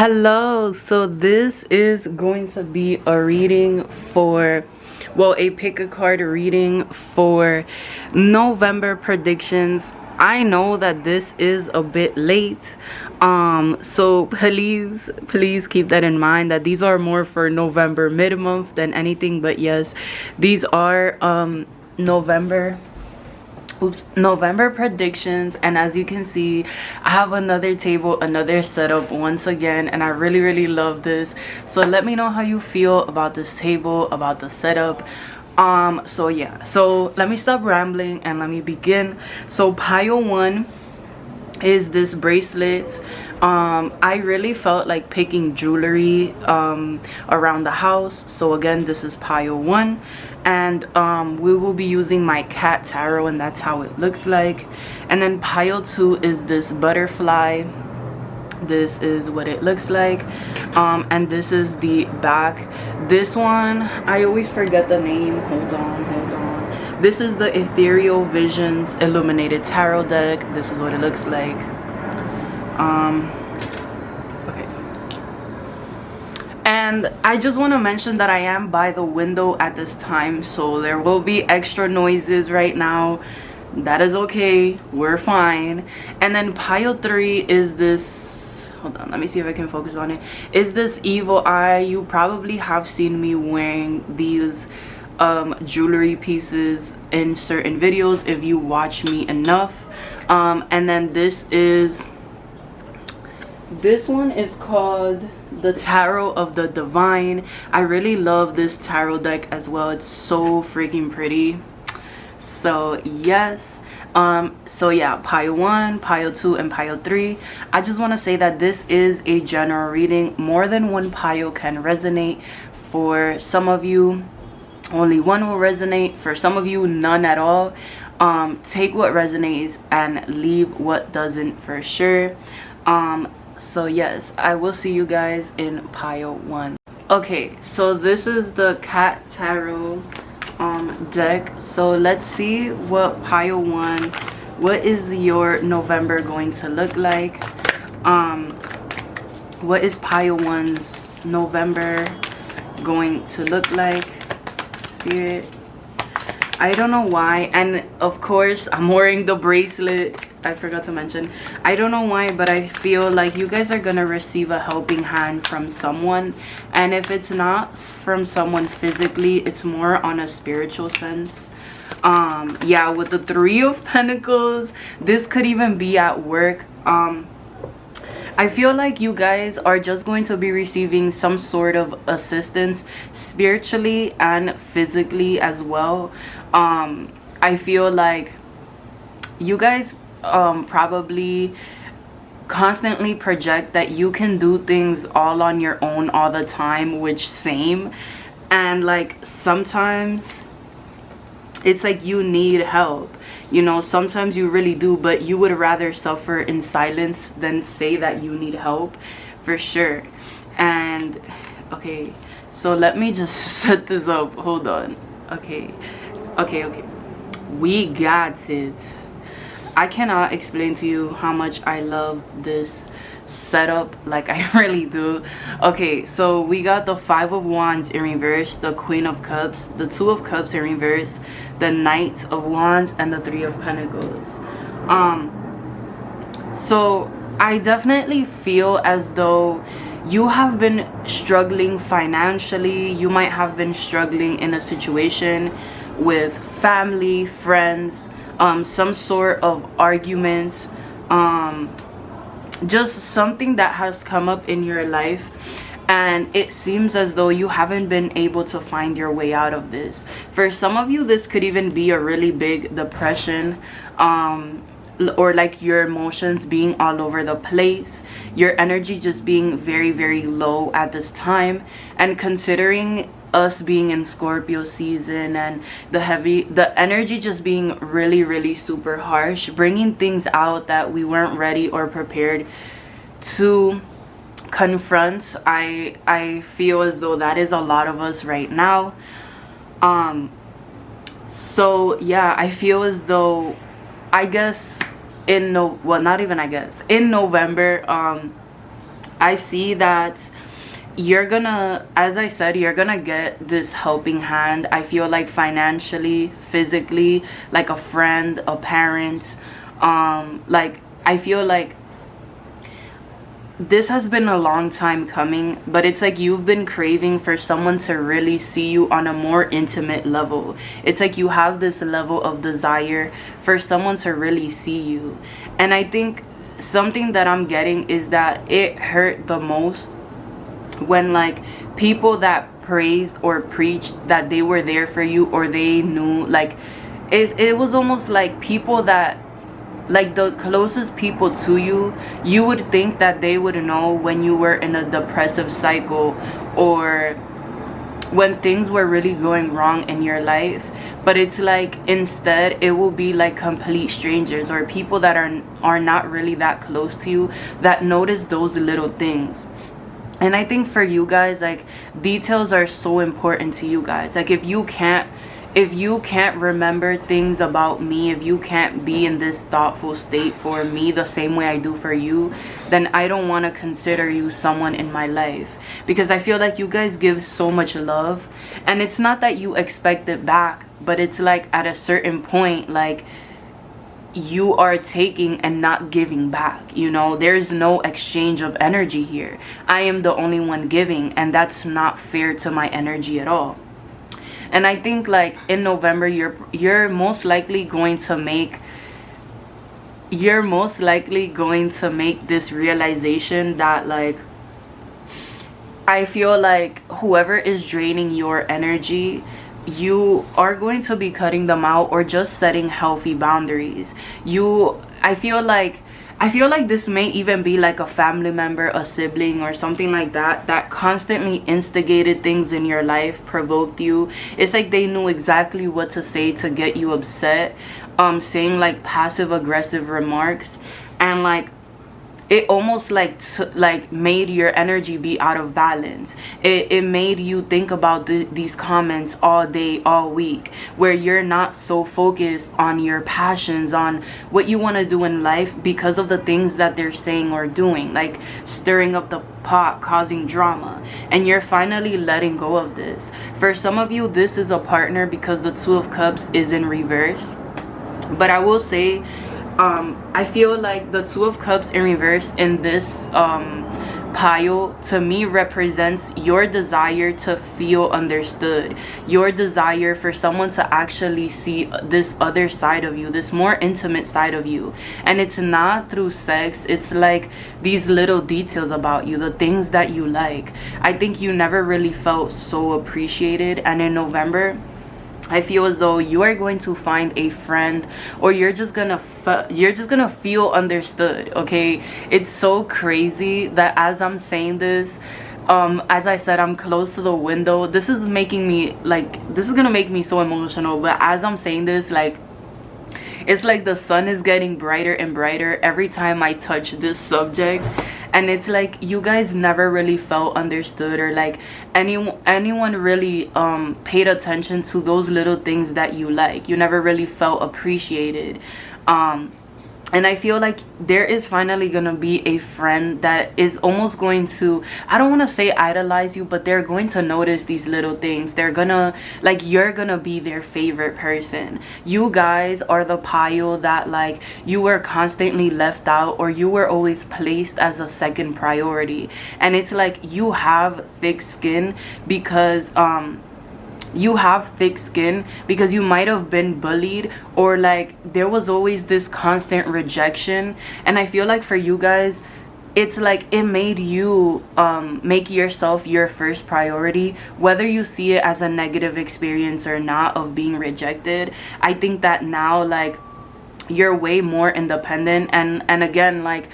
Hello, so this is going to be a reading for, well, a pick a card reading for November predictions. I know that this is a bit late, so please keep that in mind, that these are more for November mid-month than anything. But yes, these are November predictions. And as you can see, I have another table, another setup once again, and I really love this. So let me know how you feel about this table, about the setup. So yeah, so let me stop rambling and let me begin. So pile one is this bracelet. I really felt like picking jewelry around the house. So again, this is pile one, and we will be using my cat tarot, and that's how it looks like. And then pile two is this butterfly. This is what it looks like, and this is the back. This one, I always forget the name. Hold on. This is the Ethereal Visions Illuminated Tarot deck. This is what it looks like. Okay. And I just want to mention that I am by the window at this time, so there will be extra noises right now. That is okay. We're fine. And then pile three is this, hold on, let me see if I can focus on it, is this evil eye. You probably have seen me wearing these jewelry pieces in certain videos if you watch me enough. And then this one is called the Tarot of the Divine. I really love this tarot deck as well. It's so freaking pretty. So yes, so yeah, pile one, pile two, and pile three. I just want to say that this is a general reading. More than one pile can resonate. For some of you, only one will resonate. For some of you, none at all. Take what resonates and leave what doesn't, for sure. So yes, I will see you guys in pile one. Okay, so this is the cat tarot deck. So let's see what pile one, what is your November going to look like. What is pile one's November going to look like, Spirit? I don't know why, and of course I'm wearing the bracelet. I forgot to mention, I don't know why, but I feel like you guys are gonna receive a helping hand from someone. And if it's not from someone physically, it's more on a spiritual sense. Yeah, with the Three of Pentacles, this could even be at work. I feel like you guys are just going to be receiving some sort of assistance spiritually and physically as well. I feel like you guys probably constantly project that you can do things all on your own all the time, which same. And like sometimes it's like you need help, you know, sometimes you really do, but you would rather suffer in silence than say that you need help, for sure. And okay, so let me just set this up. Hold on. Okay, we got it. I cannot explain to you how much I love this setup, like I really do. Okay, so we got the Five of Wands in reverse, the Queen of Cups, the Two of Cups in reverse, the Knight of Wands, and the Three of Pentacles. So I definitely feel as though you have been struggling financially. You might have been struggling in a situation with family, friends, some sort of argument, just something that has come up in your life, and it seems as though you haven't been able to find your way out of this. For some of you, this could even be a really big depression, or like your emotions being all over the place, your energy just being very low at this time. And considering us being in Scorpio season and the energy just being really super harsh, bringing things out that we weren't ready or prepared to confront, I feel as though that is a lot of us right now. So yeah, I feel as though, I guess in November, I see that you're gonna, as I said, you're gonna get this helping hand. I feel like financially, physically, like a friend, a parent. Like, I feel like this has been a long time coming, but it's like you've been craving for someone to really see you on a more intimate level. It's like you have this level of desire for someone to really see you. And I think something that I'm getting is that it hurt the most when like people that praised or preached that they were there for you, or they knew, like it was almost like people that, like the closest people to you, you would think that they would know when you were in a depressive cycle, or when things were really going wrong in your life. But it's like instead it will be like complete strangers, or people that are not really that close to you, that notice those little things. And I think for you guys, like, details are so important to you guys. Like, if you can't remember things about me, if you can't be in this thoughtful state for me the same way I do for you, then I don't want to consider you someone in my life. Because I feel like you guys give so much love, and it's not that you expect it back, but it's like at a certain point, like, you are taking and not giving back. You know, there's no exchange of energy here. I am the only one giving, and that's not fair to my energy at all. And I think like in November, you're most likely going to make this realization that, like, I feel like whoever is draining your energy, you are going to be cutting them out, or just setting healthy boundaries. I feel like this may even be like a family member, a sibling, or something like that, that constantly instigated things in your life, provoked you. It's like they knew exactly what to say to get you upset, saying like passive aggressive remarks, and like it almost like made your energy be out of balance. It made you think about these comments all day, all week, where you're not so focused on your passions, on what you want to do in life, because of the things that they're saying or doing, like stirring up the pot, causing drama. And you're finally letting go of this. For some of you, this is a partner, because the Two of Cups is in reverse. But I will say, I feel like the Two of Cups in reverse in this pile, to me, represents your desire to feel understood, your desire for someone to actually see this other side of you, this more intimate side of you. And it's not through sex, it's like these little details about you, the things that you like. I think you never really felt so appreciated, and in November, I feel as though you are going to find a friend, or you're just gonna feel understood. Okay, it's so crazy that as I'm saying this, as I said, I'm close to the window. This is gonna make me so emotional. But as I'm saying this, like, it's like the sun is getting brighter and brighter every time I touch this subject. And it's like you guys never really felt understood, or like anyone really paid attention to those little things that you like. You never really felt appreciated. And I feel like there is finally gonna be a friend that is almost going to, I don't want to say idolize you, but they're going to notice these little things. They're gonna, like, you're gonna be their favorite person. You guys are the pile that, like, you were constantly left out, or you were always placed as a second priority. And it's like you have thick skin because you might have been bullied, or like there was always this constant rejection. And I feel like for you guys, it's like it made you make yourself your first priority, whether you see it as a negative experience or not of being rejected. I think that now, like, you're way more independent, and again, like,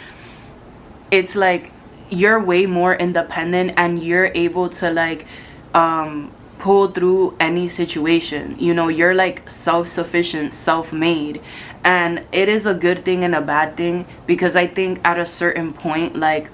it's like you're way more independent, and you're able to, like, pull through any situation. You know, you're like self-sufficient, self-made. And it is a good thing and a bad thing, because I think at a certain point, like,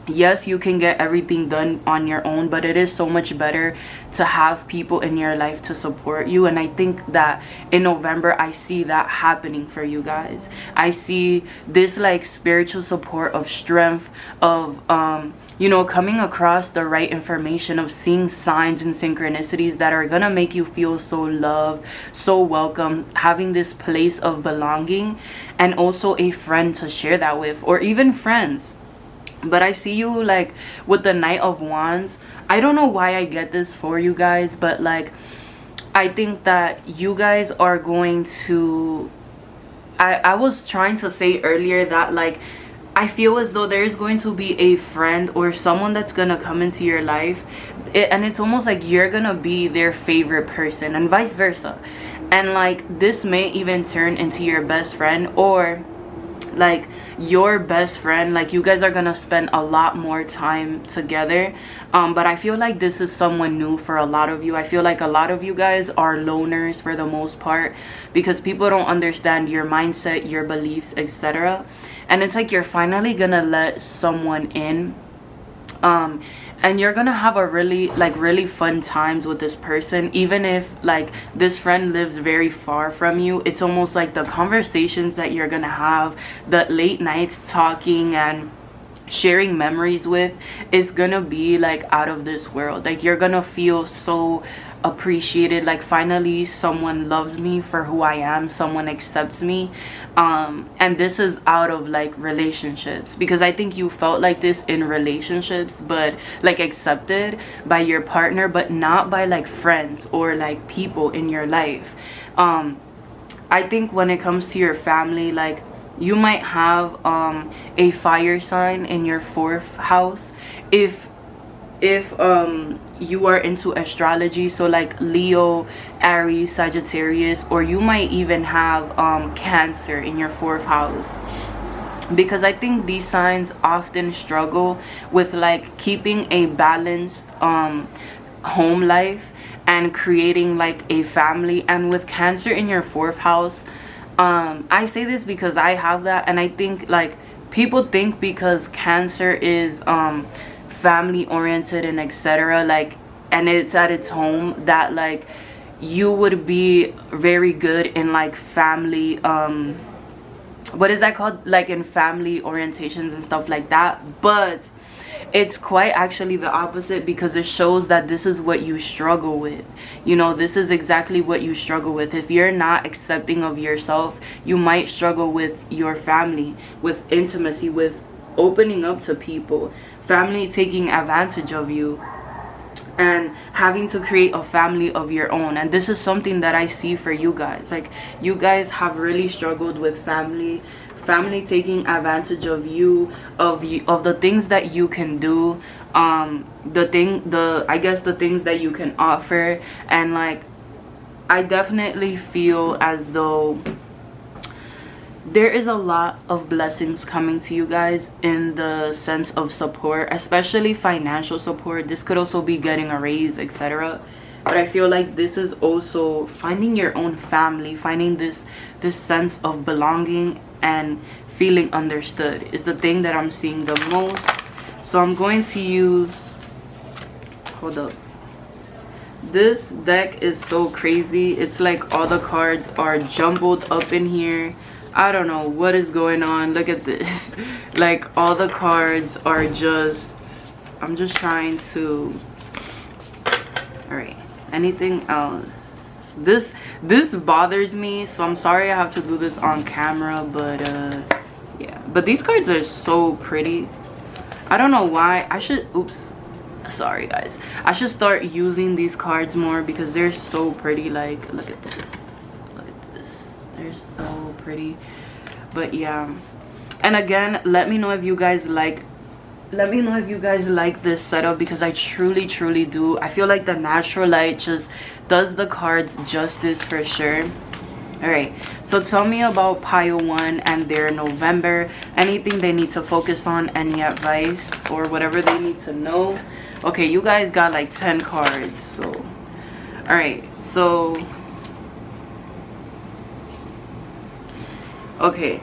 Yes, you can get everything done on your own, but it is so much better to have people in your life to support you. And I think that in November, I see that happening for you guys. I see this like spiritual support of strength, of you know, coming across the right information, of seeing signs and synchronicities that are gonna make you feel so loved, so welcome, having this place of belonging, and also a friend to share that with, or even friends. But I see you like with the Knight of Wands. I don't know why I get this for you guys, but like I think that you guys are going to, I was trying to say earlier that like I feel as though there's going to be a friend or someone that's gonna come into your life, and it's almost like you're gonna be their favorite person, and vice versa. And like this may even turn into your best friend, or like your best friend. Like you guys are gonna spend a lot more time together. But I feel like this is someone new for a lot of you. I feel like a lot of you guys are loners for the most part, because people don't understand your mindset, your beliefs, etc. And it's like you're finally gonna let someone in, and you're gonna have a really fun times with this person. Even if like this friend lives very far from you, it's almost like the conversations that you're gonna have, the late nights talking and sharing memories with, is gonna be like out of this world. Like you're gonna feel so appreciated, like finally someone loves me for who I am, someone accepts me. And this is out of like relationships, because I think you felt like this in relationships, but like accepted by your partner, but not by like friends or like people in your life. I think when it comes to your family, like you might have a fire sign in your 4th house if you are into astrology, so like Leo, Aries, Sagittarius, or you might even have Cancer in your 4th house, because I think these signs often struggle with like keeping a balanced home life and creating like a family. And with Cancer in your 4th house, I say this because I have that, and I think like people think because Cancer is family oriented and etc, like, and it's at its home, that like you would be very good in like family, what is that called, like in family orientations and stuff like that. But it's quite actually the opposite, because it shows that this is what you struggle with. You know, this is exactly what you struggle with. If you're not accepting of yourself, you might struggle with your family, with intimacy, with opening up to people, family taking advantage of you, and having to create a family of your own. And this is something that I see for you guys. Like you guys have really struggled with family taking advantage of you, of the things that you can do, I guess the things that you can offer. And like I definitely feel as though there is a lot of blessings coming to you guys in the sense of support, especially financial support. This could also be getting a raise, etc. But I feel like this is also finding your own family, finding this sense of belonging and feeling understood is the thing that I'm seeing the most. So I'm going to use, hold up, this deck is so crazy. It's like all the cards are jumbled up in here. I don't know what is going on. Look at this. Like all the cards are just, I'm just trying to, all right, anything else? This bothers me, so I'm sorry I have to do this on camera, but yeah, but these cards are so pretty. I don't know why. I should, oops, sorry guys, I should start using these cards more because they're so pretty. Like look at this, they're so pretty. But yeah, and again, let me know if you guys like this setup, because I truly do. I feel like the natural light just does the cards justice for sure. All right, so tell me about pile 1 and their November. Anything they need to focus on, any advice or whatever they need to know. Okay, you guys got like 10 cards. So all right, so okay,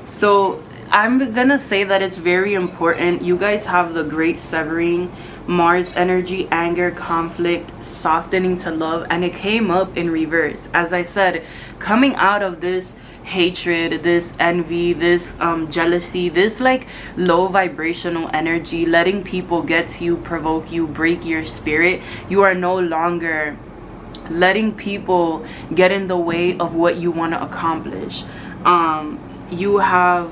so I'm gonna say that it's very important. You guys have the great severing, Mars energy, anger, conflict, softening to love, and it came up in reverse. As I said, coming out of this hatred, this envy, this jealousy, this like low vibrational energy, letting people get to you, provoke you, break your spirit, you are no longer letting people get in the way of what you want to accomplish. You have,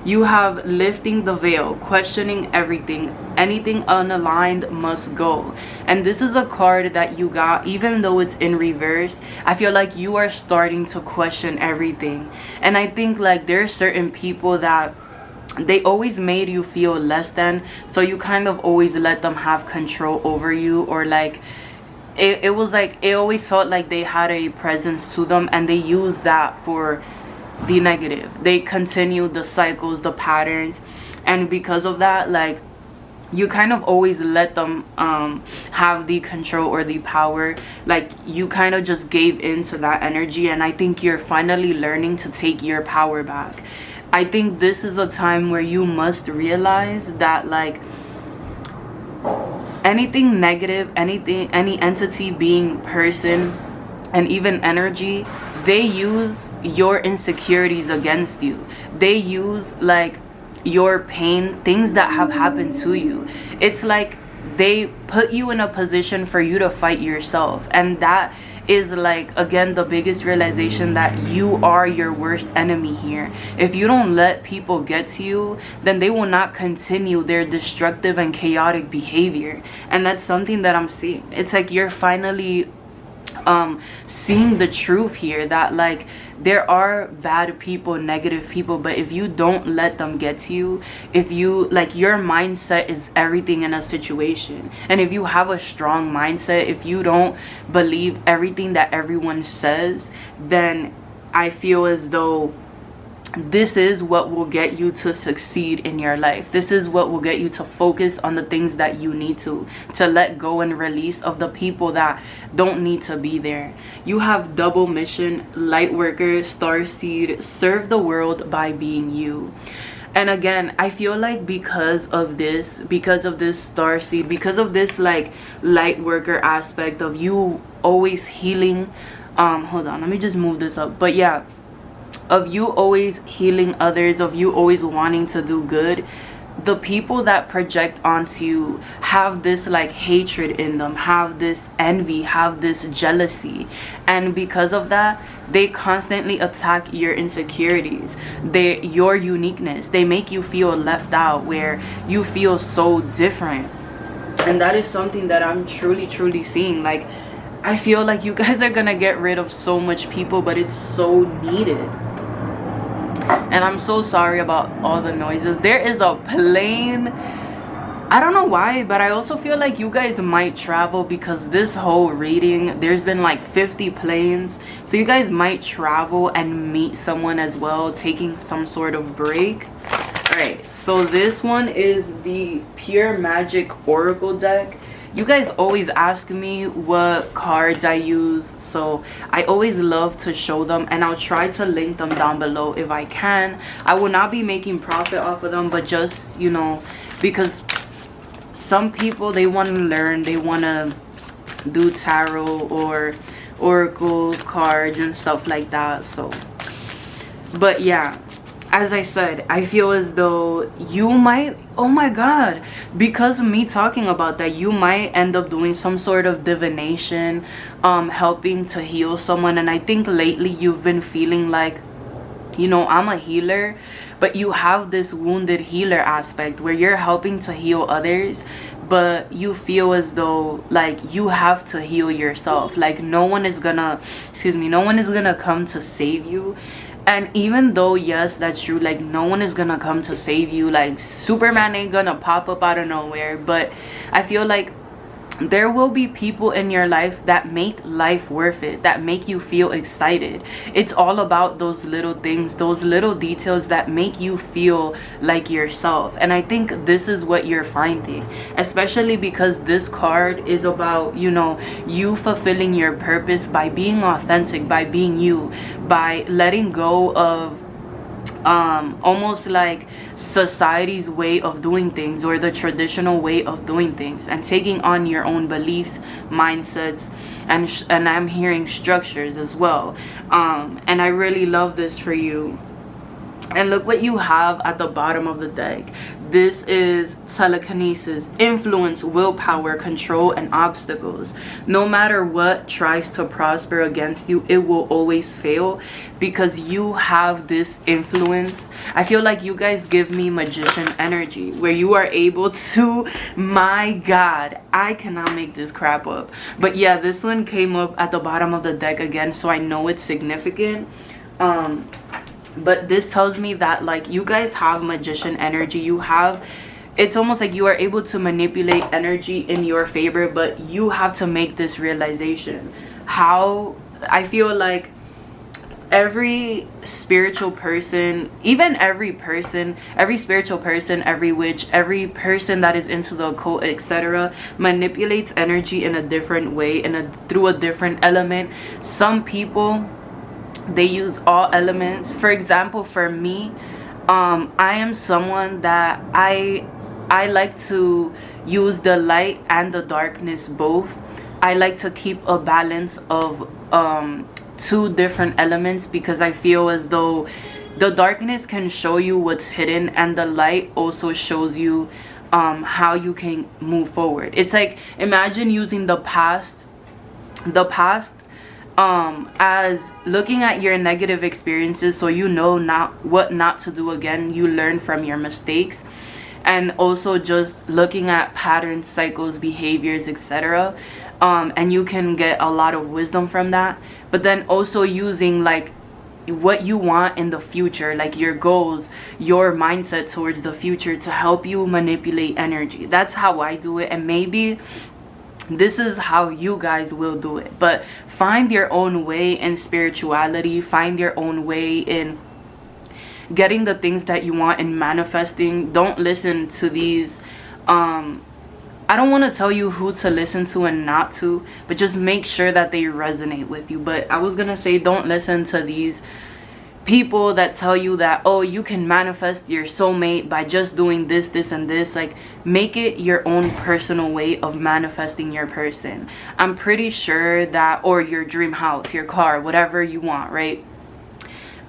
you have lifting the veil, questioning everything, anything unaligned must go. And this is a card that you got, even though it's in reverse. I feel like you are starting to question everything. And I think like there are certain people that they always made you feel less than, so you kind of always let them have control over you, or like it was like it always felt like they had a presence to them, and they used that for the negative. They continued the cycles, the patterns, and because of that, like you kind of always let them have the control or the power. Like you kind of just gave into that energy, and I think you're finally learning to take your power back. I think this is a time where you must realize that like anything negative, anything, any entity, being, person, and even energy, they use your insecurities against you. They use like your pain, things that have happened to you. It's like they put you in a position for you to fight yourself, and that is like again the biggest realization, that you are your worst enemy here. If you don't let people get to you, then they will not continue their destructive and chaotic behavior. And that's something that I'm seeing. It's like you're finally seeing the truth here, that like there are bad people, negative people, but if you don't let them get to you, if you like, your mindset is everything in a situation. And if you have a strong mindset, if you don't believe everything that everyone says, then I feel as though this is what will get you to succeed in your life. This is what will get you to focus on the things that you need to let go and release of the people that don't need to be there. You have double mission, light worker, starseed, serve the world by being you. And again, I feel like because of this starseed, because of this like light worker aspect of you always healing, hold on, let me just move this up. But yeah, of you always healing others, of you always wanting to do good, the people that project onto you have this like hatred in them, have this envy, have this jealousy, and because of that, they constantly attack your insecurities, your uniqueness. They make you feel left out, where you feel so different. And that is something that I'm truly seeing. Like I feel like you guys are gonna get rid of so much people, but it's so needed. And I'm so sorry about all the noises. There is a plane. I don't know why, but I also feel like you guys might travel, because this whole reading, there's been like 50 planes. So you guys might travel and meet someone as well, taking some sort of break. Alright, so this one is the Pure Magic Oracle deck. You guys always ask me what cards I use, so I always love to show them, and I'll try to link them down below if I can. I will not be making profit off of them, but just, you know, because some people, they want to learn, they want to do tarot or oracle cards and stuff like that. So, but yeah, as I said, I feel as though you might, oh my god, because of me talking about that, you might end up doing some sort of divination, helping to heal someone. And I think lately you've been feeling like, you know, I'm a healer, but you have this wounded healer aspect where you're helping to heal others, but you feel as though like you have to heal yourself. Like no one is gonna come to save you. And even though, yes, that's true, like no one is gonna come to save you, like Superman ain't gonna pop up out of nowhere, but I feel like there will be people in your life that make life worth it, that make you feel excited. It's all about those little things, those little details that make you feel like yourself. And I think this is what you're finding, especially because this card is about, you know, you fulfilling your purpose by being authentic, by being you, by letting go of almost like society's way of doing things, or the traditional way of doing things, and taking on your own beliefs, mindsets, and I'm hearing structures as well. And I really love this for you. And look what you have at the bottom of the deck. This is telekinesis, influence, willpower, control, and obstacles. No matter what tries to prosper against you, it will always fail, because you have this influence. I feel like you guys give me magician energy, where you are able to, my God, I cannot make this crap up. But yeah, this one came up at the bottom of the deck again, so I know it's significant. But this tells me that, like, you guys have magician energy. You have, it's almost like you are able to manipulate energy in your favor, but you have to make this realization. How I feel like every spiritual person, even every spiritual person, every witch, every person that is into the occult, etc., manipulates energy in a different way, through a different element. Some people, they use all elements. For example, for me, I am someone that I like to use the light and the darkness both. I like to keep a balance of two different elements, because I feel as though the darkness can show you what's hidden, and the light also shows you how you can move forward. It's like, imagine using the past as looking at your negative experiences, so you know what not to do again. You learn from your mistakes, and also just looking at patterns, cycles, behaviors, etc., and you can get a lot of wisdom from that. But then also using like what you want in the future, like your goals, your mindset towards the future, to help you manipulate energy. That's how I do it, and maybe this is how you guys will do it. But find your own way in spirituality, find your own way in getting the things that you want and manifesting. Don't listen to these I don't want to tell you who to listen to and not to, but just make sure that they resonate with you. But I was gonna say, don't listen to these people that tell you that, oh, you can manifest your soulmate by just doing this, this, and this. Like, make it your own personal way of manifesting your person. I'm pretty sure that, or your dream house, your car, whatever you want, right?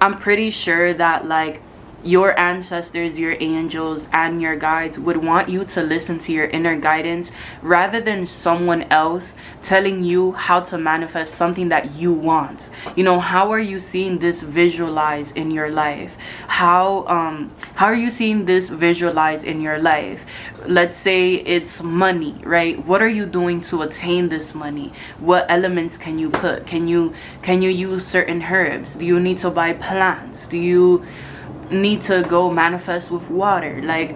I'm pretty sure that, like, your ancestors, your angels, and your guides would want you to listen to your inner guidance, rather than someone else telling you how to manifest something that you want. You know, how are you seeing this visualized in your life? How are you seeing this visualized in your life? Let's say it's money, right? What are you doing to attain this money? What elements can you put? Can you use certain herbs? Do you need to buy plants? Do you need to go manifest with water? Like,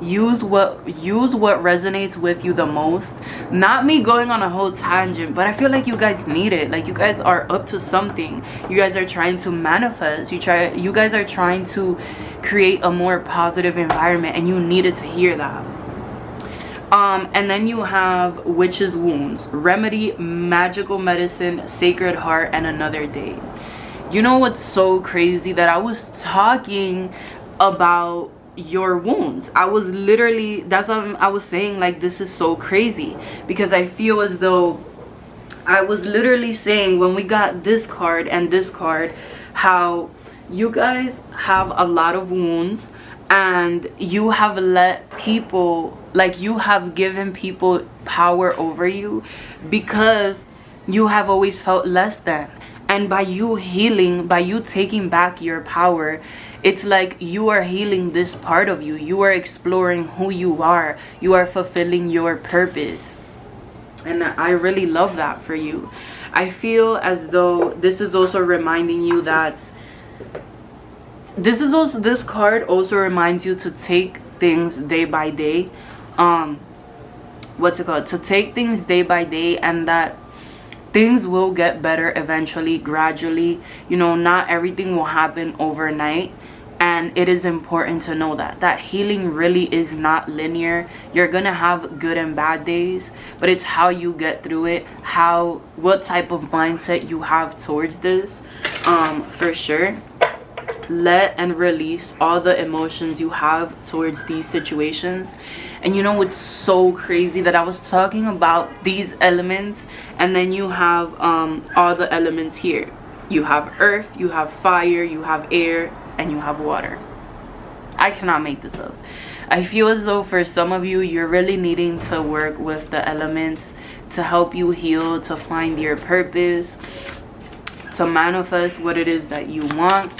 use what resonates with you the most. Not me going on a whole tangent, but I feel like you guys need it. Like, you guys are up to something. You guys are trying to manifest. You guys are trying to create a more positive environment, and you needed to hear that. And then you have witch's wounds, remedy, magical medicine, sacred heart, and another day. You know what's so crazy? That I was talking about your wounds. I was literally, that's what I was saying, like, this is so crazy, because I feel as though I was literally saying, when we got this card and this card, how you guys have a lot of wounds, and you have let people, like, you have given people power over you, because you have always felt less than. And by you healing, by you taking back your power, it's like you are healing this part of you. You are exploring who you are. You are fulfilling your purpose. And I really love that for you. I feel as though this is also reminding you that this card also reminds you to take things day by day. What's it called? To take things day by day, and that things will get better eventually, gradually. You know, not everything will happen overnight, and it is important to know that healing really is not linear. You're gonna have good and bad days, but it's how you get through it, what type of mindset you have towards this, for sure. let and release all the emotions you have towards these situations. And you know, it's so crazy that I was talking about these elements, and then you have all the elements here. You have earth, you have fire, you have air, and you have water. I cannot make this up. I feel as though for some of you, you're really needing to work with the elements to help you heal, to find your purpose, to manifest what it is that you want.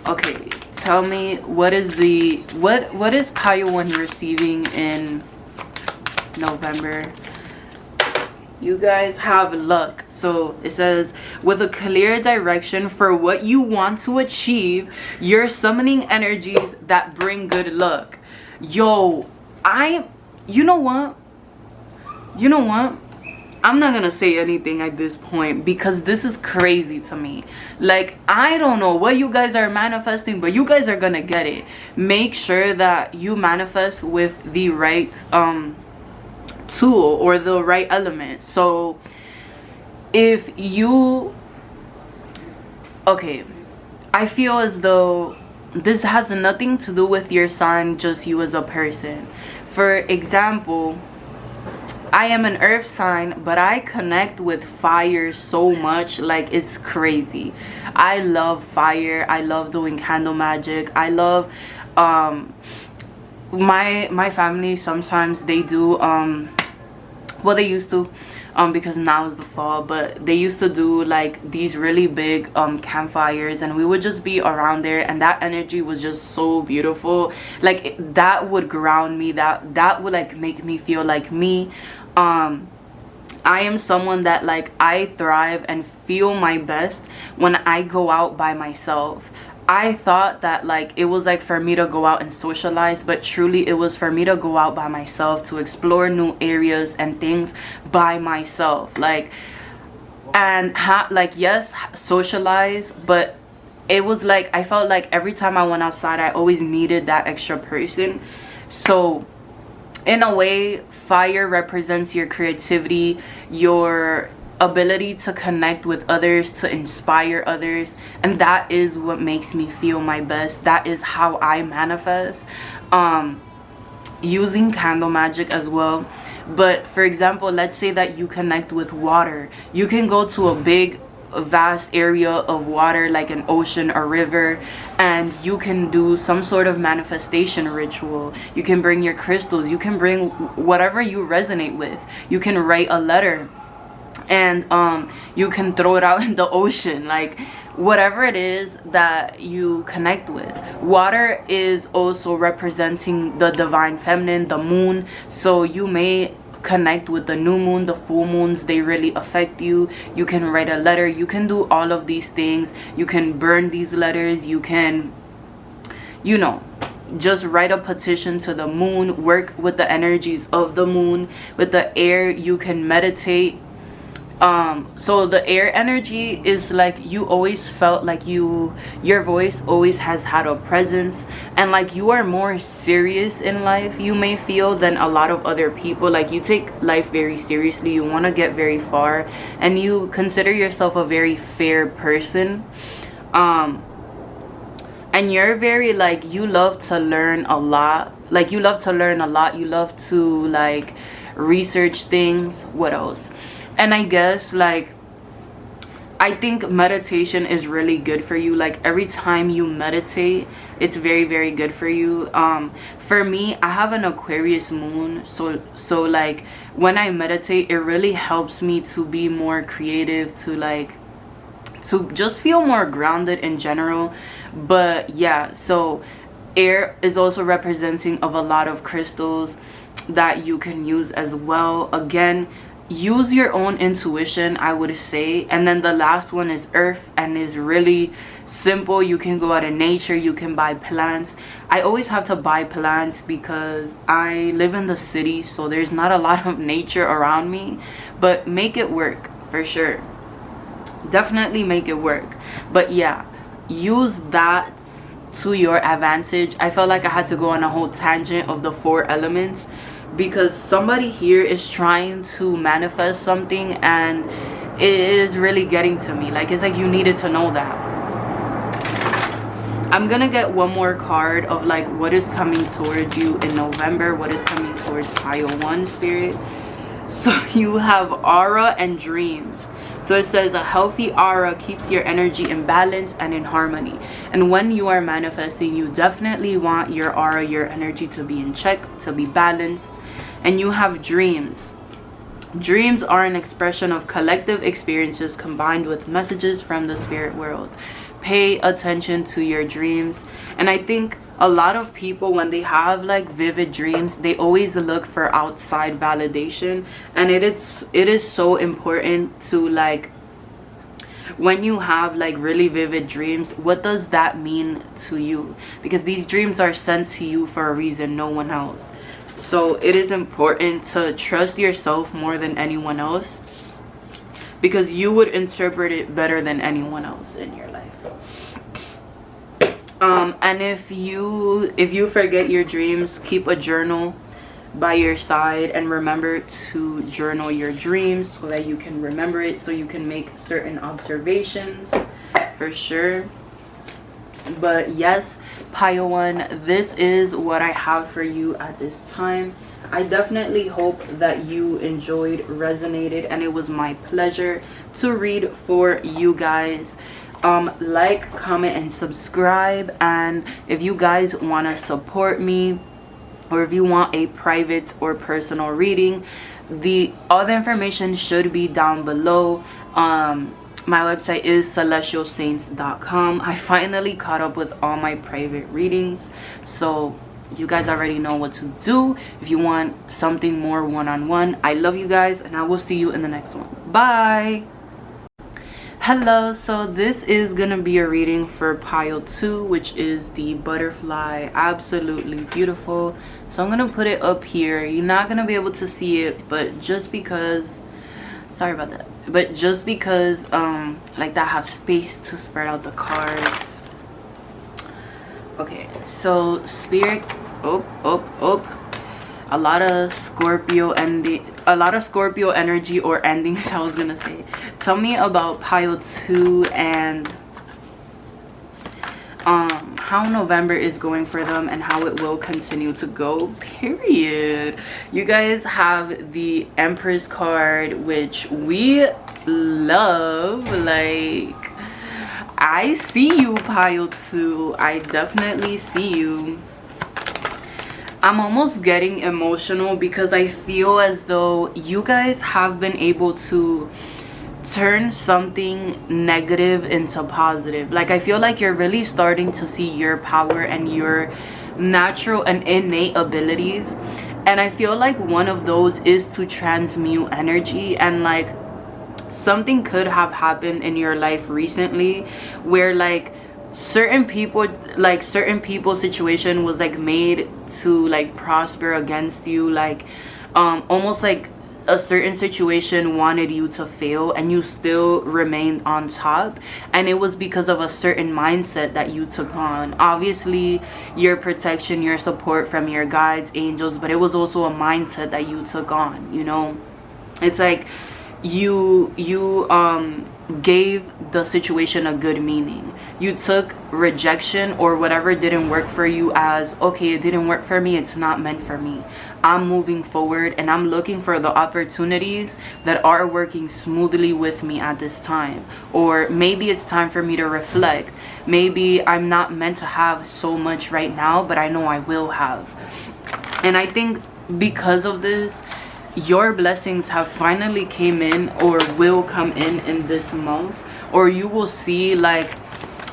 Okay, tell me, what is Pile 1 receiving in November? You guys have luck. So it says, with a clear direction for what you want to achieve, you're summoning energies that bring good luck. Yo, you know what? I'm not gonna say anything at this point because this is crazy to me. Like, I don't know what you guys are manifesting, but you guys are gonna get it. Make sure that you manifest with the right tool or the right element. So if you, okay, I feel as though this has nothing to do with your sign, just you as a person. For example, I am an earth sign, but I connect with fire so much, like it's crazy. I love fire. I love doing candle magic. I love my family, sometimes they do well, they used to, because now is the fall, but they used to do like these really big campfires, and we would just be around there, and that energy was just so beautiful. Like that would ground me, that would like make me feel like me. I am someone that like I thrive and feel my best when I go out by myself. I thought that like it was like for me to go out and socialize, but truly it was for me to go out by myself, to explore new areas and things by myself. Like, and like, yes, socialize, but it was like I felt like every time I went outside, I always needed that extra person. So in a way, fire represents your creativity, your ability to connect with others, to inspire others, and that is what makes me feel my best. That is how I manifest, using candle magic as well. But for example, let's say that you connect with water. You can go to a big vast area of water, like an ocean or river, and you can do some sort of manifestation ritual. You can bring your crystals, you can bring whatever you resonate with. You can write a letter and you can throw it out in the ocean, like whatever it is that you connect with. Water is also representing the divine feminine, the moon, so you may connect with the new moon, the full moons. They really affect you. You can write a letter, you can do all of these things. You can burn these letters, you can, you know, just write a petition to the moon, work with the energies of the moon. With the air, you can meditate. So the air energy is like you always felt like your voice always has had a presence, and like you are more serious in life, you may feel, than a lot of other people. Like you take life very seriously, you want to get very far, and you consider yourself a very fair person. And you're very like, you love to learn a lot. Like you love to learn a lot. You love to like research things. What else? And I guess like I think meditation is really good for you. Like every time you meditate, it's very, very good for you. For me, I have an Aquarius moon, so like when I meditate, it really helps me to be more creative, to just feel more grounded in general. But yeah, so air is also representing of a lot of crystals that you can use as well. Again, use your own intuition, I would say. And then the last one is earth, and is really simple. You can go out in nature, you can buy plants. I always have to buy plants because I live in the city, so there's not a lot of nature around me. But make it work for sure. Definitely make it work. But yeah, use that to your advantage. I felt like I had to go on a whole tangent of the 4 elements because somebody here is trying to manifest something, and it is really getting to me. Like it's like you needed to know that. I'm gonna get one more card of like what is coming towards you in November, what is coming towards Pile 1 spirit. So you have aura and dreams. So it says a healthy aura keeps your energy in balance and in harmony. And when you are manifesting, you definitely want your aura, your energy to be in check, to be balanced. And you have dreams. Dreams are an expression of collective experiences combined with messages from the spirit world. Pay attention to your dreams. And I think a lot of people, when they have like vivid dreams, they always look for outside validation. And it is so important to, like, when you have like really vivid dreams, what does that mean to you? Because these dreams are sent to you for a reason, no one else. So it is important to trust yourself more than anyone else, because you would interpret it better than anyone else in your life. And if you forget your dreams, keep a journal by your side and remember to journal your dreams so that you can remember it, so you can make certain observations for sure. But yes, Pile 1, this is what I have for you at this time. I definitely hope that you enjoyed, resonated, and it was my pleasure to read for you guys. Like, comment, and subscribe. And if you guys want to support me, or if you want a private or personal reading, all the information should be down below. My website is celestialsaints.com. I finally caught up with all my private readings, so you guys already know what to do if you want something more one-on-one. I love you guys, and I will see you in the next one. Bye. Hello, so this is gonna be a reading for Pile 2, which is the butterfly. Absolutely beautiful. So I'm gonna put it up here. You're not gonna be able to see it, but just because, sorry about that, but just because like that, I have space to spread out the cards. Okay, so spirit, a lot of Scorpio energy or endings, I was gonna say. Tell me about Pile 2 and how November is going for them and how it will continue to go, period. You guys have the Empress card, which we love. Like, I see you, Pile 2. I definitely see you. I'm almost getting emotional because I feel as though you guys have been able to turn something negative into positive. Like, I feel like you're really starting to see your power and your natural and innate abilities. And I feel like one of those is to transmute energy. And like, something could have happened in your life recently where like certain people's situation was like made to like prosper against you. Like almost like a certain situation wanted you to fail and you still remained on top, and it was because of a certain mindset that you took on. Obviously your protection, your support from your guides, angels, but it was also a mindset that you took on. You know, it's like you gave the situation a good meaning. You took rejection or whatever didn't work for you as, okay, it didn't work for me, it's not meant for me. I'm moving forward and I'm looking for the opportunities that are working smoothly with me at this time. Or maybe it's time for me to reflect. Maybe I'm not meant to have so much right now, but I know I will have. And I think because of this, your blessings have finally came in or will come in this month, or you will see like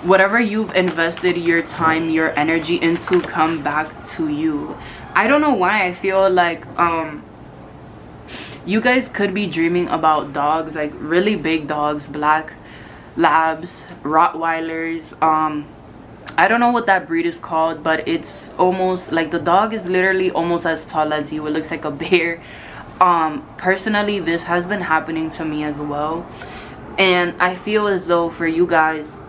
whatever you've invested your time, your energy into come back to you. I don't know why I feel like you guys could be dreaming about dogs, like really big dogs, black labs, Rottweilers. I don't know what that breed is called, but it's almost like the dog is literally almost as tall as you. It looks like a bear. Personally, this has been happening to me as well, and I feel as though for you guys,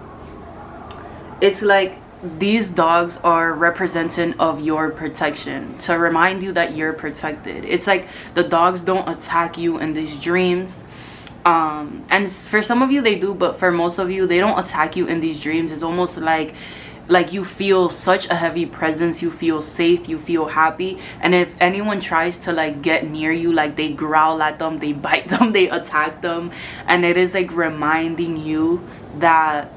it's like these dogs are representative of your protection, to remind you that you're protected. It's like the dogs don't attack you in these dreams, and for some of you they do, but for most of you they don't attack you in these dreams. It's almost like like you feel such a heavy presence, you feel safe, you feel happy. And if anyone tries to like get near you, like they growl at them, they bite them, they attack them. And it is like reminding you that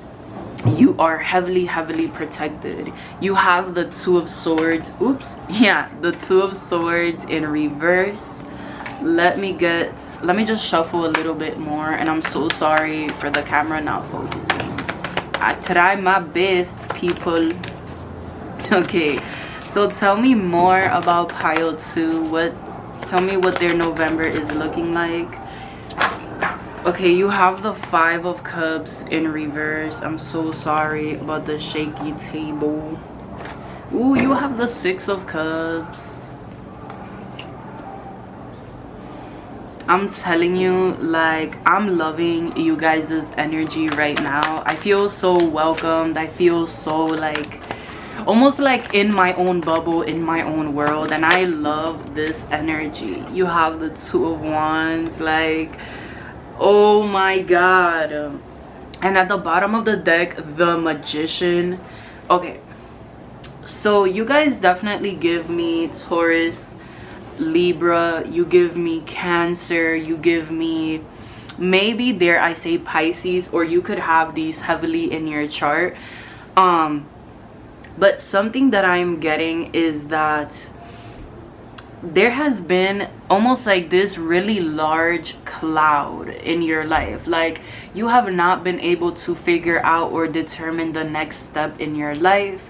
you are heavily protected. You have the Two of Swords. Oops. Yeah, the Two of Swords in reverse. Let me just shuffle a little bit more, and I'm so sorry for the camera not focusing. I try my best, people. Okay, so tell me more about pile 2. Tell me what their November is looking like. Okay, you have the 5 of Cups in reverse. I'm so sorry about the shaky table. Ooh, you have the 6 of Cups. I'm telling you, like, I'm loving you guys' energy right now. I feel so welcomed. I feel so like almost like in my own bubble, in my own world, and I love this energy. You have the 2 of Wands, like, oh my god. And at the bottom of the deck, the Magician. Okay, so you guys definitely give me Taurus, Libra, you give me Cancer, you give me maybe, dare I say, Pisces, or you could have these heavily in your chart. But something that I'm getting is that there has been almost like this really large cloud in your life. Like you have not been able to figure out or determine the next step in your life.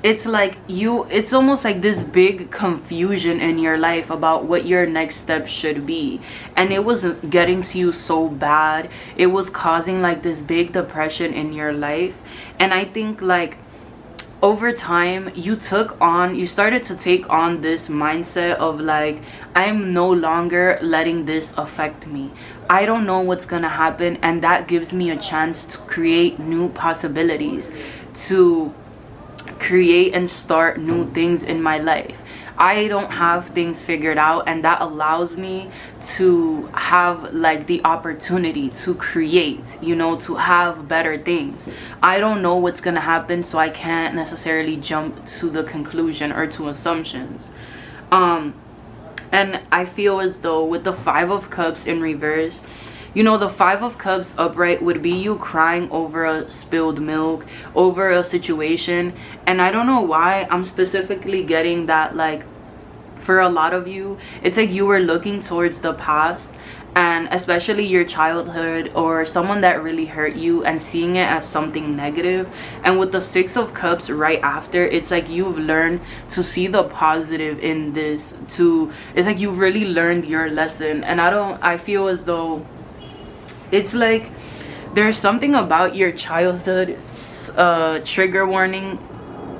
It's like it's almost like this big confusion in your life about what your next step should be, and it was getting to you so bad. It was causing like this big depression in your life. And I think like over time you started to take on this mindset of like, I'm no longer letting this affect me. I don't know what's gonna happen, and that gives me a chance to create new possibilities, to create and start new things in my life. I don't have things figured out, and that allows me to have like the opportunity to create, you know, to have better things. I don't know what's gonna happen, so I can't necessarily jump to the conclusion or to assumptions. And I feel as though with the 5 of Cups in reverse, you know, the 5 of Cups upright would be you crying over a spilled milk, over a situation. And I don't know why I'm specifically getting that, like, for a lot of you, it's like you were looking towards the past, and especially your childhood or someone that really hurt you, and seeing it as something negative. And with the 6 of Cups right after, it's like you've learned to see the positive in this. It's like you've really learned your lesson. And I feel as though it's like there's something about your childhood, trigger warning,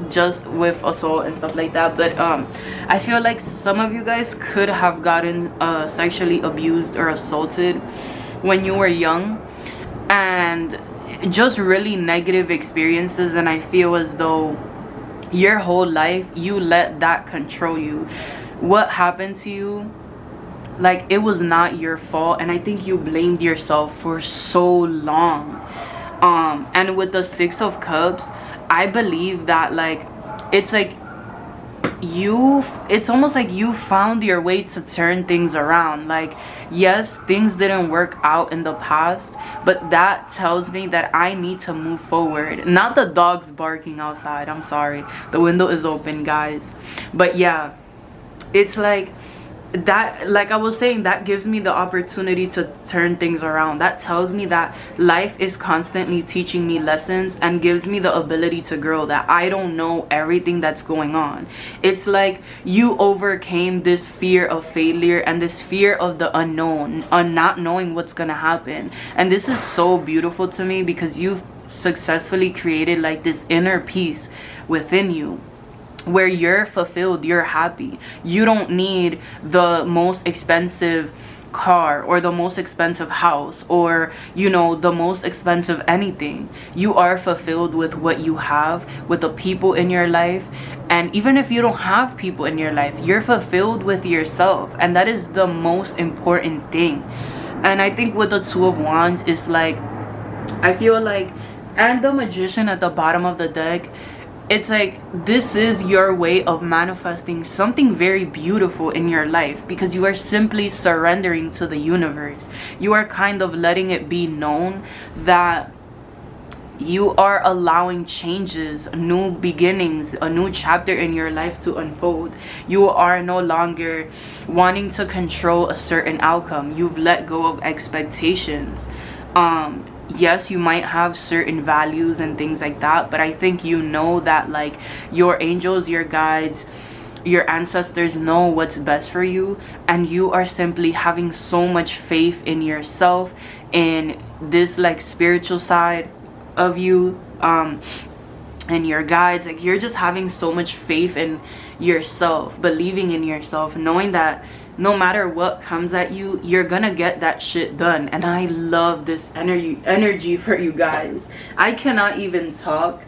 just with assault and stuff like that. But I feel like some of you guys could have gotten sexually abused or assaulted when you were young, and just really negative experiences. And I feel as though your whole life you let that control you. What happened to you, like, it was not your fault, and I think you blamed yourself for so long. And with the 6 of Cups, I believe that, like, it's like it's almost like you found your way to turn things around. Like, yes, things didn't work out in the past, but that tells me that I need to move forward. Not the dogs barking outside, I'm sorry, the window is open, guys. But yeah, it's like that, like I was saying, that gives me the opportunity to turn things around. That tells me that life is constantly teaching me lessons and gives me the ability to grow, that I don't know everything that's going on. It's like you overcame this fear of failure and this fear of the unknown, on not knowing what's gonna happen. And this is so beautiful to me, because you've successfully created like this inner peace within you, where you're fulfilled, you're happy. You don't need the most expensive car or the most expensive house, or, you know, the most expensive anything. You are fulfilled with what you have, with the people in your life. And even if you don't have people in your life, you're fulfilled with yourself, and that is the most important thing. And I think with the 2 of Wands, it's like, I feel like And the Magician at the bottom of the deck, it's like this is your way of manifesting something very beautiful in your life, because you are simply surrendering to the universe. You are kind of letting it be known that you are allowing changes, new beginnings, a new chapter in your life to unfold. You are no longer wanting to control a certain outcome. You've let go of expectations. Yes, you might have certain values and things like that, but I think you know that like your angels, your guides, your ancestors know what's best for you, and you are simply having so much faith in yourself, in this like spiritual side of you, and your guides. Like you're just having so much faith in yourself, believing in yourself, knowing that no matter what comes at you, you're gonna get that shit done. And I love this energy for you guys. I cannot even talk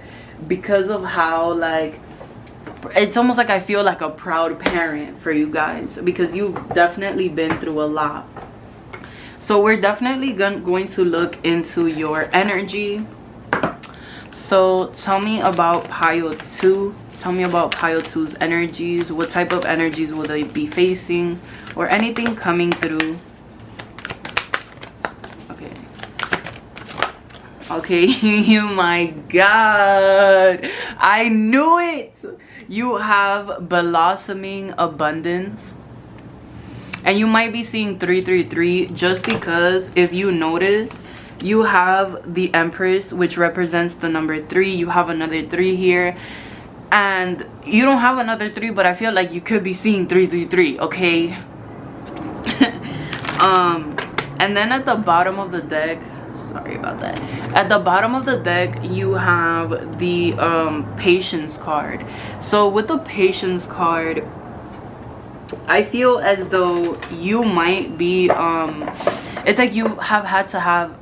because of how like it's almost like I feel like a proud parent for you guys, because you've definitely been through a lot. So we're definitely going to look into your energy. So tell me about pile 2. Tell me about pile 2's energies. What type of energies will they be facing, or anything coming through? Okay. My God, I knew it. You have blossoming abundance, and you might be seeing 333 just because if you notice, you have the Empress, which represents the number 3. You have another 3 here, and you don't have another 3, but I feel like you could be seeing 333. Okay. And then at the bottom of the deck, sorry about that, at the bottom of the deck you have the Patience card. So with the Patience card, I feel as though you might be it's like you have had to have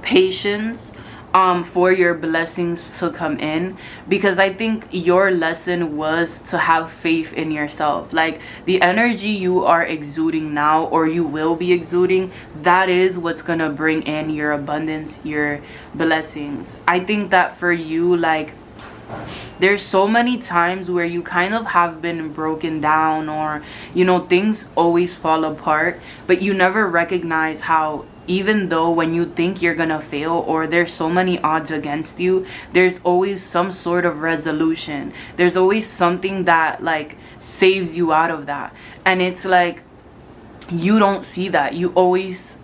patience for your blessings to come in, because I think your lesson was to have faith in yourself. Like the energy you are exuding now, or you will be exuding, that is what's gonna bring in your abundance, your blessings. I think that for you, like there's so many times where you kind of have been broken down, or you know, things always fall apart, but you never recognize how even though when you think you're gonna fail, or there's so many odds against you, there's always some sort of resolution. There's always something that like saves you out of that. And it's like you don't see that. You always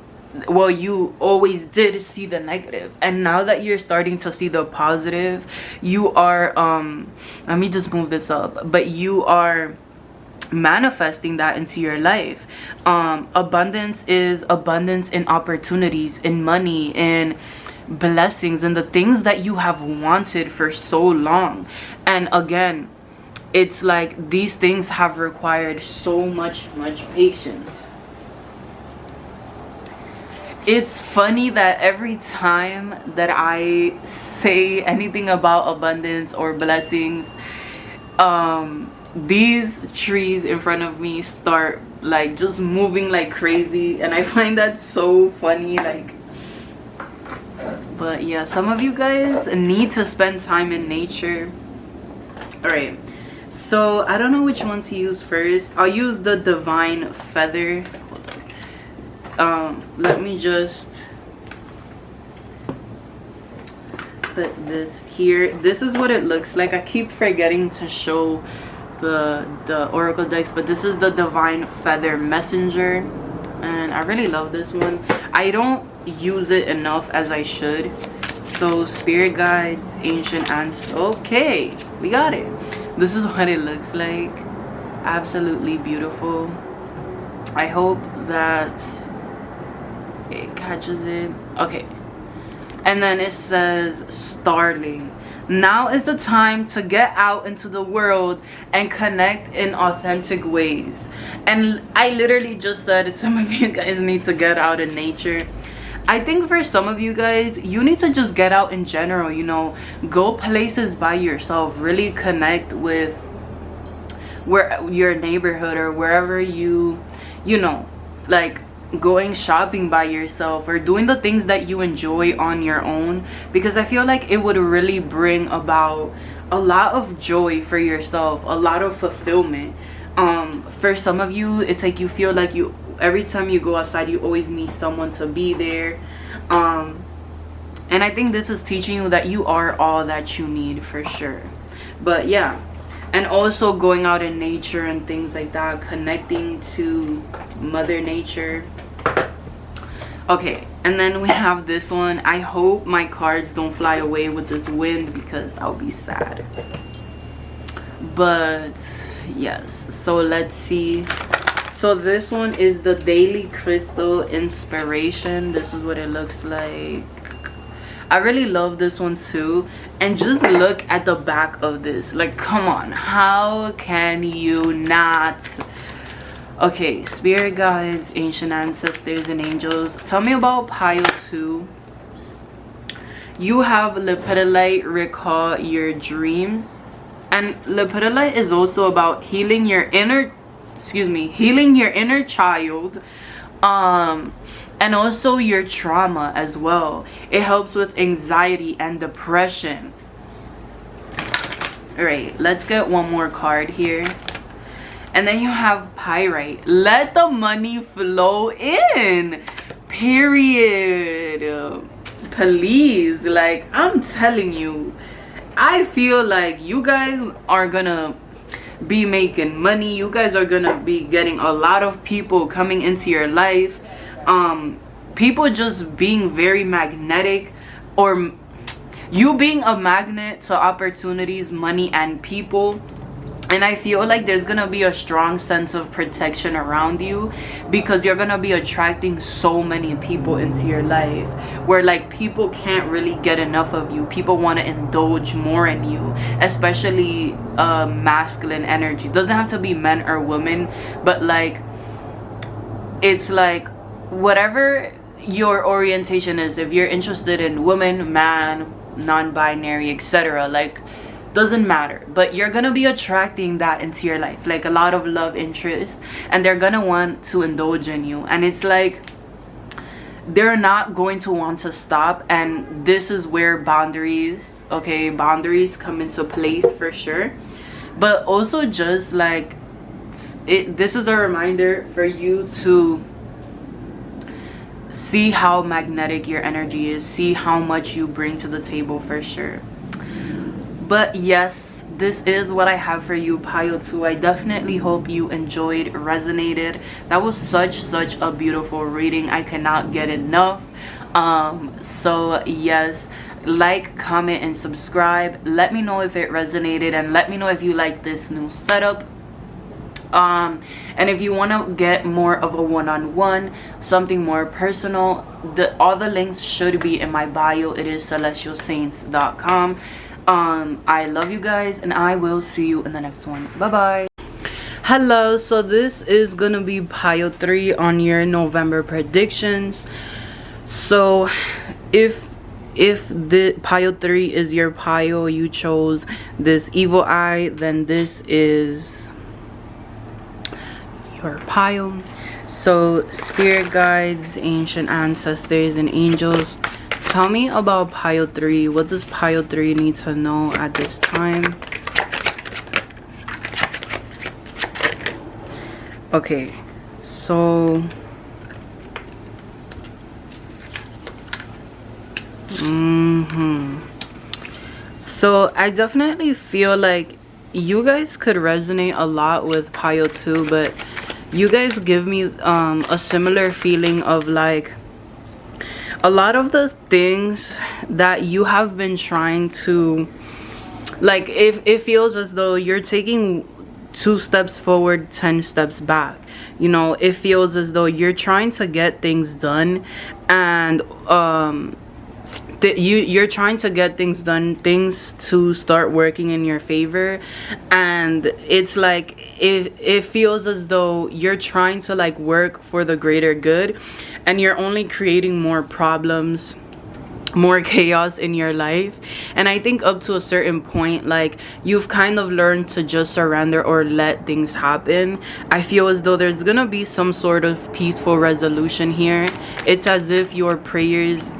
did see the negative, and now that you're starting to see the positive, you are let me just move this up, but you are manifesting that into your life. Abundance is abundance in opportunities, in money, in blessings, and the things that you have wanted for so long. And again, it's like these things have required so much patience. It's funny that every time that I say anything about abundance or blessings, these trees in front of me start like just moving like crazy, and I find that so funny. Like, but yeah, some of you guys need to spend time in nature. All right, so I don't know which one to use first. I'll use the Divine Feather. Let me just put this here. This is what it looks like. I keep forgetting to show the oracle decks, but this is the Divine Feather Messenger, and I really love this one. I don't use it enough as I should. So spirit guides, ancient ants. Okay, we got it. This is what it looks like. Absolutely beautiful. I hope that it catches it. Okay, and then it says starling. Now is the time to get out into the world and connect in authentic ways. And I literally just said some of you guys need to get out in nature. I think for some of you guys, you need to just get out in general, you know, go places by yourself, really connect with where your neighborhood or wherever you know, like going shopping by yourself or doing the things that you enjoy on your own, because I feel like it would really bring about a lot of joy for yourself, a lot of fulfillment. For some of you, it's like you feel like you, every time you go outside, you always need someone to be there. And I think this is teaching you that you are all that you need, for sure. But yeah, and also going out in nature and things like that, connecting to Mother Nature. Okay, and then we have this one. I hope my cards don't fly away with this wind, because I'll be sad. But yes, so let's see. So this one is the Daily Crystal Inspiration. This is what it looks like. I really love this one too. And just look at the back of this. Like, come on, how can you not? Okay, spirit guides, ancient ancestors, and angels, tell me about pile 2. You have Lepidolite, recall your dreams. And Lepidolite is also about healing your inner, healing your inner child, and also your trauma as well. It helps with anxiety and depression. All right, let's get one more card here. And then you have Pyrite. Let the money flow in. Period. Please, like, I'm telling you, I feel like you guys are gonna be making money. You guys are gonna be getting a lot of people coming into your life. People just being very magnetic, or you being a magnet to opportunities, money, and people. And I feel like there's gonna be a strong sense of protection around you, because you're gonna be attracting so many people into your life, where like people can't really get enough of you. People want to indulge more in you, especially masculine energy. Doesn't have to be men or women, but like, it's like whatever your orientation is. If you're interested in woman, man, non-binary, etc., like, doesn't matter, but you're gonna be attracting that into your life, like a lot of love interest, and they're gonna want to indulge in you. And it's like they're not going to want to stop. And this is where boundaries, okay, boundaries come into place for sure. But also just like this is a reminder for you to see how magnetic your energy is, see how much you bring to the table, for sure. But yes, this is what I have for you, pile 2. I definitely hope you enjoyed, resonated. That was such a beautiful reading. I cannot get enough. So yes, like, comment, and subscribe. Let me know if it resonated, and let me know if you like this new setup. And if you want to get more of a one-on-one, something more personal, all the links should be in my bio. It is celestialsaints.com. I love you guys, and I will see you in the next one. Bye bye. Hello, so this is gonna be pile 3 on your November predictions. So if the pile 3 is your pile, you chose this evil eye, then this is your pile. So spirit guides, ancient ancestors, and angels, tell me about pile 3. What does pile 3 need to know at this time? Okay, so so I definitely feel like you guys could resonate a lot with pile 2, but you guys give me a similar feeling of like a lot of the things that you have been trying to, like, if it feels as though you're taking 2 steps forward, 10 steps back. You know, it feels as though you're trying to get things done, and you're trying to get things done, things to start working in your favor, and it's like it feels as though you're trying to like work for the greater good, and you're only creating more problems more chaos in your life. And I think up to a certain point, like, you've kind of learned to just surrender or let things happen. I feel as though there's gonna be some sort of peaceful resolution here. It's as if your prayers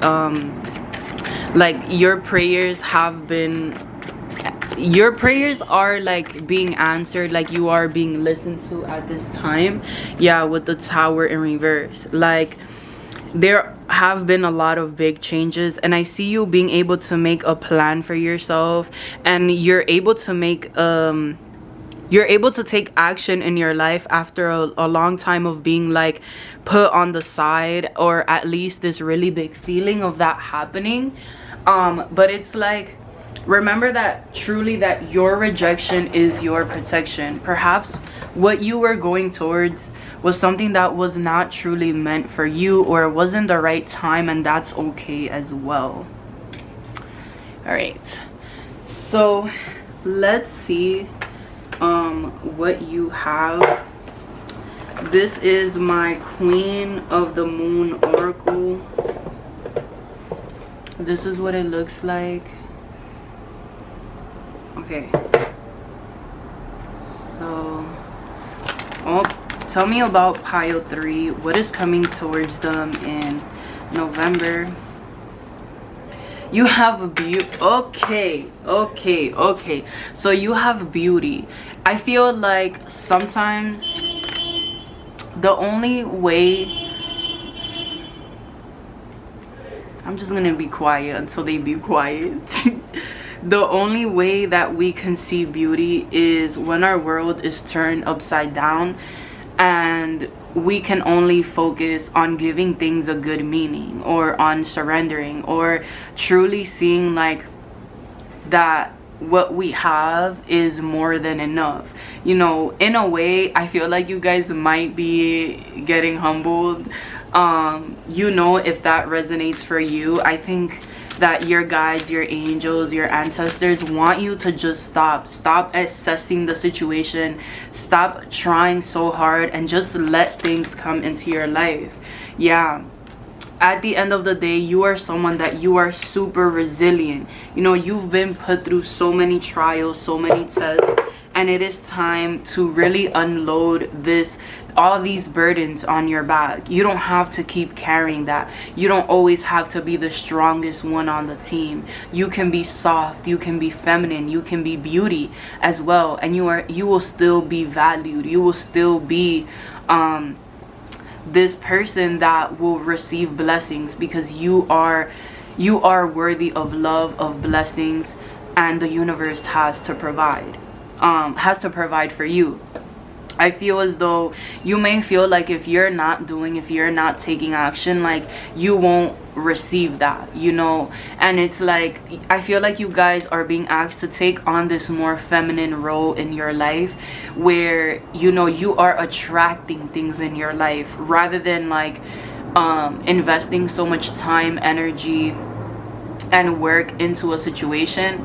your prayers are like being answered, like you are being listened to at this time. Yeah, with the Tower in reverse, like there have been a lot of big changes, and I see you being able to make a plan for yourself, and you're able to take action in your life after a long time of being like put on the side, or at least this really big feeling of that happening. But it's like, remember that truly that your rejection is your protection. Perhaps what you were going towards was something that was not truly meant for you, or it wasn't the right time, and that's okay as well. All right, so let's see what you have. This is my Queen of the Moon Oracle. This is what it looks like. Okay, so tell me about pile 3. What is coming towards them in November? You have a beauty. Okay. So you have beauty. I feel like sometimes the only way, I'm just gonna be quiet until they be quiet. The only way that we can see beauty is when our world is turned upside down, and we can only focus on giving things a good meaning, or on surrendering, or truly seeing like that what we have is more than enough. You know, in a way, I feel like you guys might be getting humbled. You know, if that resonates for you, I think that your guides, your angels, your ancestors want you to just stop assessing the situation, stop trying so hard, and just let things come into your life. Yeah, at the end of the day, you are someone that you are super resilient. You know, you've been put through so many trials, so many tests, and it is time to really unload all these burdens on your back. You don't have to keep carrying that. You don't always have to be the strongest one on the team. You can be soft, you can be feminine, you can be beauty as well, and you will still be valued. You will still be this person that will receive blessings, because you are worthy of love, of blessings, and the universe has to provide for you. I feel as though you may feel like if you're not taking action, like you won't receive that, you know. And it's like, I feel like you guys are being asked to take on this more feminine role in your life, where, you know, you are attracting things in your life rather than like investing so much time, energy, and work into a situation.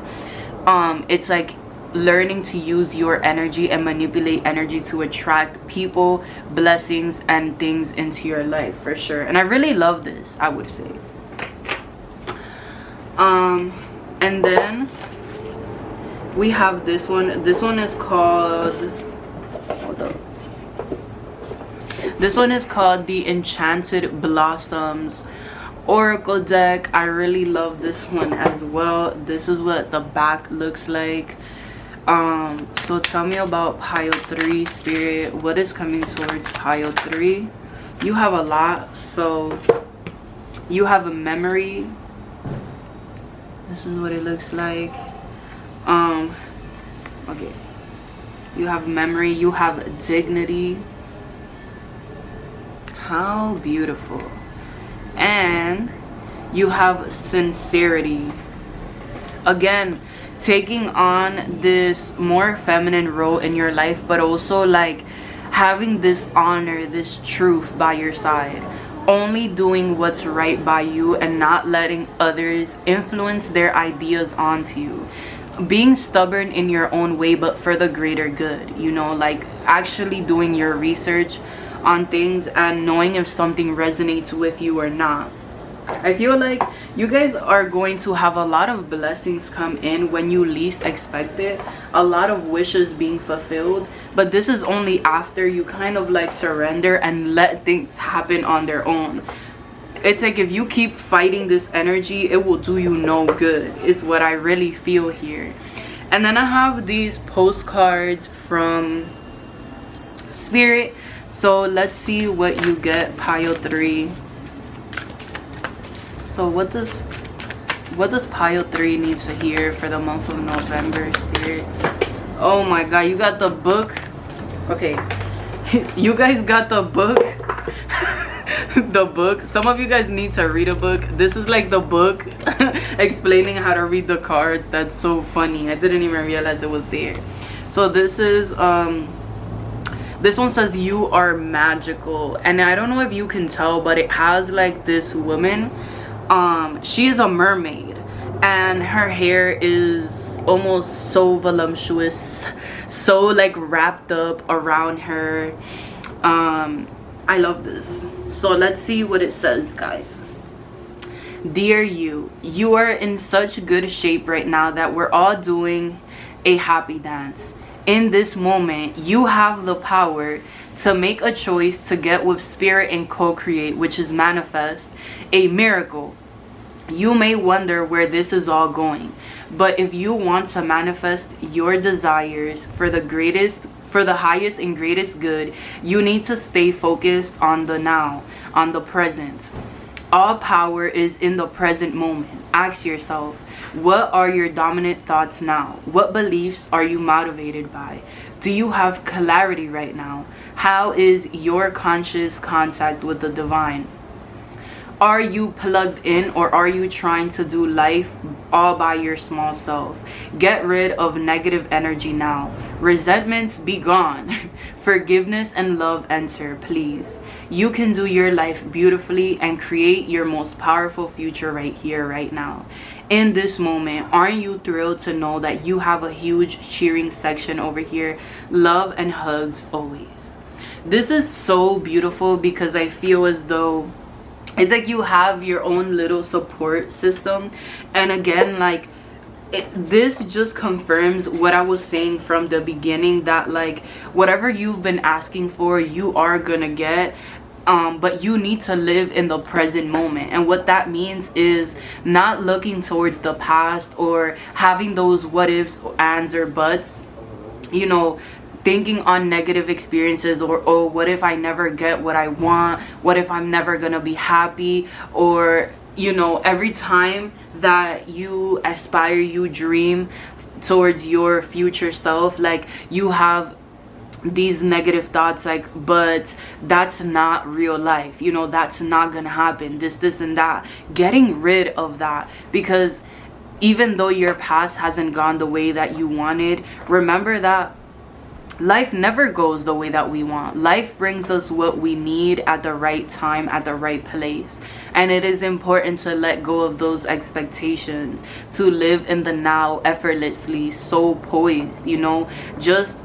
It's like learning to use your energy and manipulate energy to attract people, blessings, and things into your life, for sure. And I really love this, I would say. And then we have this one. This one is called, hold up. This one is called the Enchanted Blossoms Oracle deck. I really love this one as well. This is what the back looks like. So tell me about pile 3, Spirit. What is coming towards pile 3? You have a lot. So you have a memory. This is what it looks like. Okay, you have memory, you have dignity. How beautiful. And you have sincerity. Again, taking on this more feminine role in your life, but also like having this honor, this truth by your side, only doing what's right by you and not letting others influence their ideas onto you, being stubborn in your own way but for the greater good, you know, like actually doing your research on things and knowing if something resonates with you or not. I feel like you guys are going to have a lot of blessings come in when you least expect it. A lot of wishes being fulfilled. But this is only after you kind of like surrender and let things happen on their own. It's like if you keep fighting this energy, it will do you no good, is what I really feel here. And then I have these postcards from Spirit. So let's see what you get, pile 3. So what does pile 3 need to hear for the month of November, Spirit? Oh my god, you got the book. Okay. You guys got the book. The book. Some of you guys need to read a book. This is like the book explaining how to read the cards. That's so funny. I didn't even realize it was there. So this is this one says you are magical, and I don't know if you can tell, but it has like this woman. She is a mermaid, and her hair is almost so voluptuous, so like wrapped up around her. I love this. So let's see what it says, guys. Dear you are in such good shape right now that we're all doing a happy dance. In this moment, you have the power to make a choice to get with Spirit and co-create, which is manifest a miracle. You may wonder where this is all going, but if you want to manifest your desires for the highest and greatest good, you need to stay focused on the now, on the present. All power is in the present moment. Ask yourself, what are your dominant thoughts now? What beliefs are you motivated by? Do you have clarity right now? How is your conscious contact with the divine? Are you plugged in, or are you trying to do life all by your small self? Get rid of negative energy now. Resentments be gone. Forgiveness and love enter, please. You can do your life beautifully and create your most powerful future right here, right now. In this moment, aren't you thrilled to know that you have a huge cheering section over here? Love and hugs always. This is so beautiful because I feel as though it's like you have your own little support system. And again, like this just confirms what I was saying from the beginning, that like whatever you've been asking for, you are gonna get. But you need to live in the present moment. And what that means is not looking towards the past or having those what ifs, ands, or buts, you know, thinking on negative experiences, or oh, what if I never get what I want? What if I'm never gonna be happy? Or, you know, every time that you aspire, you dream towards your future self, like you have these negative thoughts like, but that's not real life, you know, that's not gonna happen, this and that. Getting rid of that, because even though your past hasn't gone the way that you wanted, remember that life never goes the way that we want. Life brings us what we need at the right time, at the right place. And it is important to let go of those expectations, to live in the now effortlessly, so poised, you know, just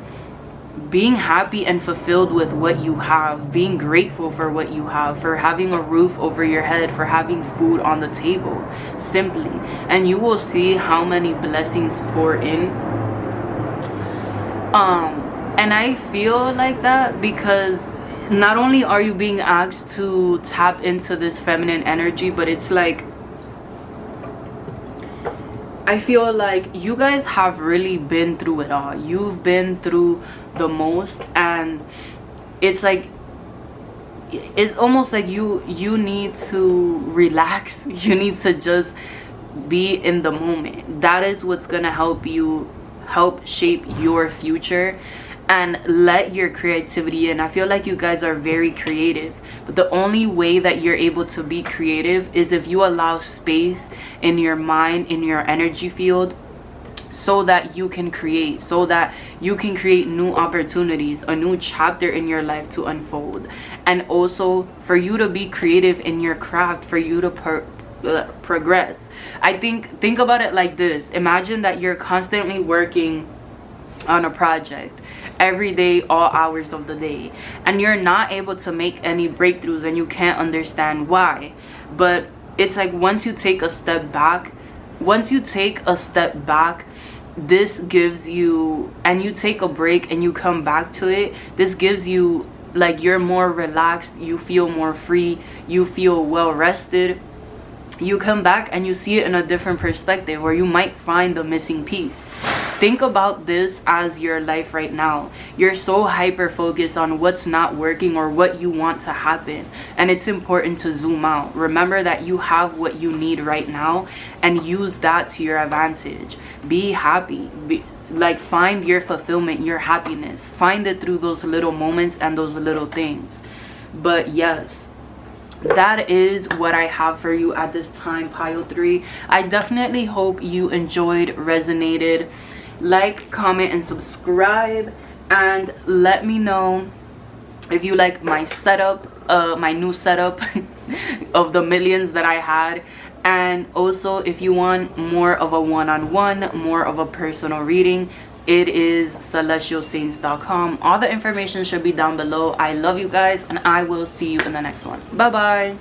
being happy and fulfilled with what you have, being grateful for what you have, for having a roof over your head, for having food on the table, simply. And you will see how many blessings pour in. And I feel like that because not only are you being asked to tap into this feminine energy, but it's like, I feel like you guys have really been through it all. You've been through the most, and it's like, it's almost like you need to relax. You need to just be in the moment. That is what's gonna help shape your future and let your creativity in. I feel like you guys are very creative, but the only way that you're able to be creative is if you allow space in your mind, in your energy field, so that you can create, new opportunities, a new chapter in your life to unfold. And also for you to be creative in your craft, for you to progress. I think about it like this. Imagine that you're constantly working on a project every day, all hours of the day, and you're not able to make any breakthroughs, and you can't understand why. But it's like once you take a step back, this gives you, and you take a break and you come back to it, this gives you, like, you're more relaxed, you feel more free, you feel well rested. You come back and you see it in a different perspective, where you might find the missing piece. Think about this as your life right now. You're so hyper focused on what's not working or what you want to happen, and it's important to zoom out. Remember that you have what you need right now, and use that to your advantage. Be happy. Like, find your fulfillment, your happiness. Find it through those little moments and those little things. But yes, that is what I have for you at this time, pile 3. I definitely hope you enjoyed, resonated. Like, comment, and subscribe, and let me know if you like my setup, my new setup of the millions that I had. And also, if you want more of a one-on-one, more of a personal reading, it is celestialsaints.com. All the information should be down below. I love you guys, and I will see you in the next one. Bye bye.